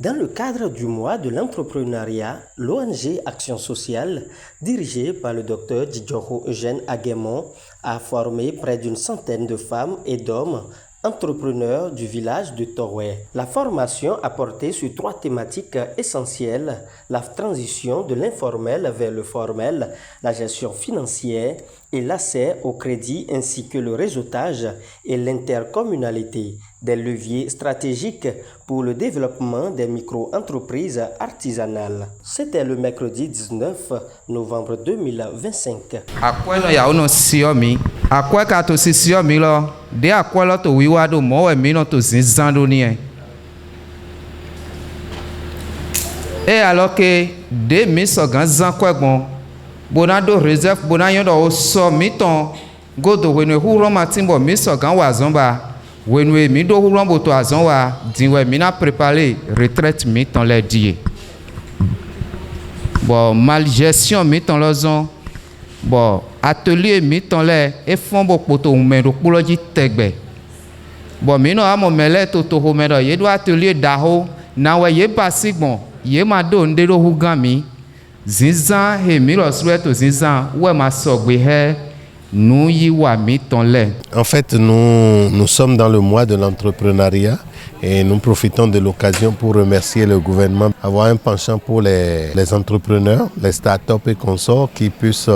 Dans le cadre du mois de l'entrepreneuriat, l'ONG Action Sociale, dirigée par le Dr Djidjoro Eugène Aguemon, a formé près d'une centaine de femmes et d'hommes entrepreneurs du village de Torway. La formation a porté sur 3 thématiques essentielles: la transition de l'informel vers le formel, la gestion financière et l'accès au crédit, ainsi que le réseautage et l'intercommunalité, des leviers stratégiques pour le développement des micro-entreprises artisanales. C'était le mercredi 19 novembre 2025. Akwa ka to sisio mi lo de akwa lo to wiwa do mo we mi no to zinzan do ni e alors que de mi so gan zan kwa gbon bona do reserve bona yon do so mi ton go do we no hu ro ma timbo mi so gan wa zon ba we no mi do hu ro bo to azon wa din we mi na préparer retraite mi ton le die bon mal gestion mi ton lo zon bon atelier mi ton le e fon bo poto me do pulo ji tegbe bon mi no amo mele to ho me do ye do atelier da ho na we ye basigbon ye ma do nde do hu gan mi zinzan he mi lo swe to zinzan we ma sogbe he nu yi wa mi ton le. En fait, nous sommes dans le mois de l'entrepreneuriat et nous profitons de l'occasion pour remercier le gouvernement d'avoir un penchant pour les entrepreneurs, les startups et consorts qui puissent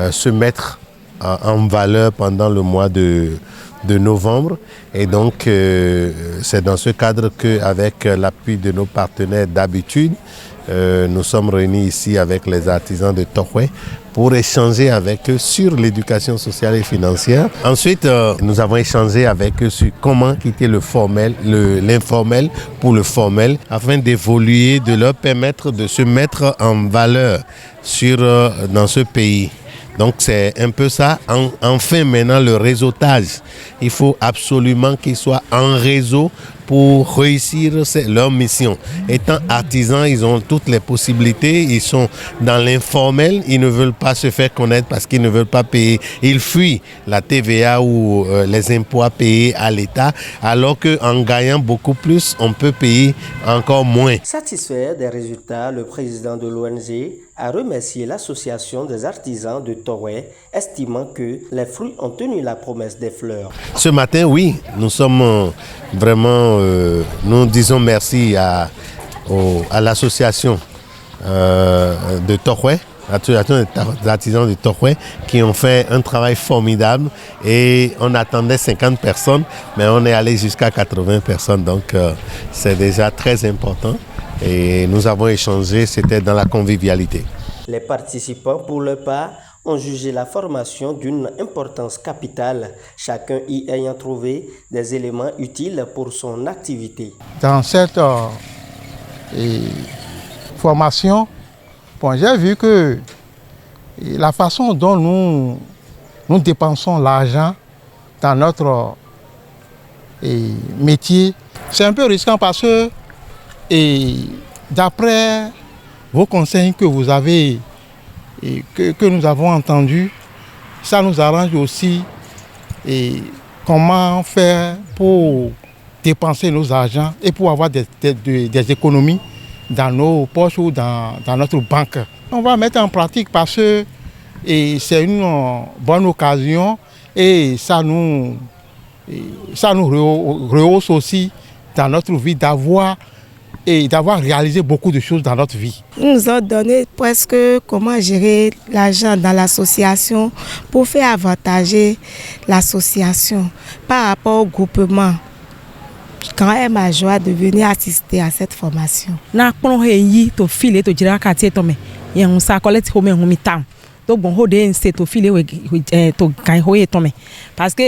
se mettre en valeur pendant le mois de novembre. Et donc, c'est dans ce cadre qu'avec l'appui de nos partenaires d'habitude, nous sommes réunis ici avec les artisans de Torway pour échanger avec eux sur l'éducation sociale et financière. Ensuite, nous avons échangé avec eux sur comment quitter le formel, l'informel pour le formel, afin d'évoluer, de leur permettre de se mettre en valeur dans ce pays. Donc c'est un peu ça. Enfin maintenant le réseautage. Il faut absolument qu'ils soient en réseau pour réussir leur mission. Étant artisans, ils ont toutes les possibilités. Ils sont dans l'informel. Ils ne veulent pas se faire connaître parce qu'ils ne veulent pas payer. Ils fuient la TVA ou les impôts à payer à l'État. Alors qu'en gagnant beaucoup plus, on peut payer encore moins. Satisfait des résultats, le président de l'ONG a remercié l'association des artisans de Torway, estimant que les fruits ont tenu la promesse des fleurs. Ce matin, oui, nous sommes vraiment, nous disons merci à l'association de Torway, l'association des artisans de Torway, qui ont fait un travail formidable. Et on attendait 50 personnes, mais on est allé jusqu'à 80 personnes, donc c'est déjà très important. Et nous avons échangé, c'était dans la convivialité. Les participants, pour leur part, ont jugé la formation d'une importance capitale, chacun y ayant trouvé des éléments utiles pour son activité. Dans cette formation, j'ai vu que la façon dont nous dépensons l'argent dans notre métier, c'est un peu risquant parce que d'après vos conseils que vous avez que nous avons entendus, ça nous arrange aussi comment faire pour dépenser nos argents et pour avoir des économies dans nos poches ou dans notre banque. On va mettre en pratique parce que c'est une bonne occasion et ça nous rehausse aussi dans notre vie d'avoir réalisé beaucoup de choses dans notre vie. Ils nous ont donné presque comment gérer l'argent dans l'association pour faire avantager l'association par rapport au groupement. Quand elle m'a joie de venir assister à cette formation. Parce que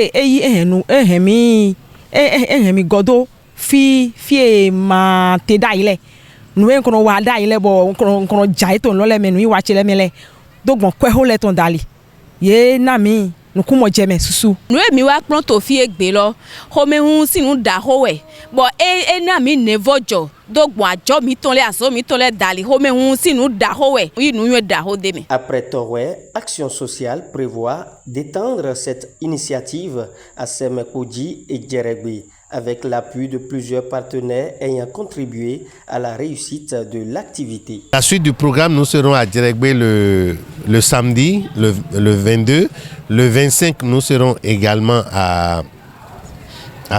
fi ma te da ile nu en kono wa da ile bo kono jai ton lo le menu wa chele mele dogbon kwe ho le ton dali ye na mi nu kumo jeme susu nu emi wa pon to fi egbe lo ho me hun sinu da ho we bo na mi nevojo dogbon ajo mi ton le aso mi ton le dali ho me hun sinu da ho we inu yo da ho de me. Après Torway, Action Sociale prévoit d'étendre cette initiative à Semekoji et Djeregbe, avec l'appui de plusieurs partenaires ayant contribué à la réussite de l'activité. La suite du programme, nous serons à Djeregbé le samedi, le 22. Le 25, nous serons également à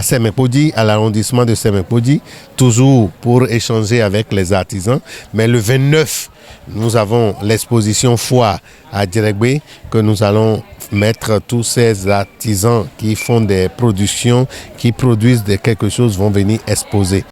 Semepodi, à l'arrondissement de Semepodi, toujours pour échanger avec les artisans. Mais le 29, nous avons l'exposition foire à Djeregbé que nous allons mettre tous ces artisans qui font des productions, qui produisent quelque chose, vont venir exposer.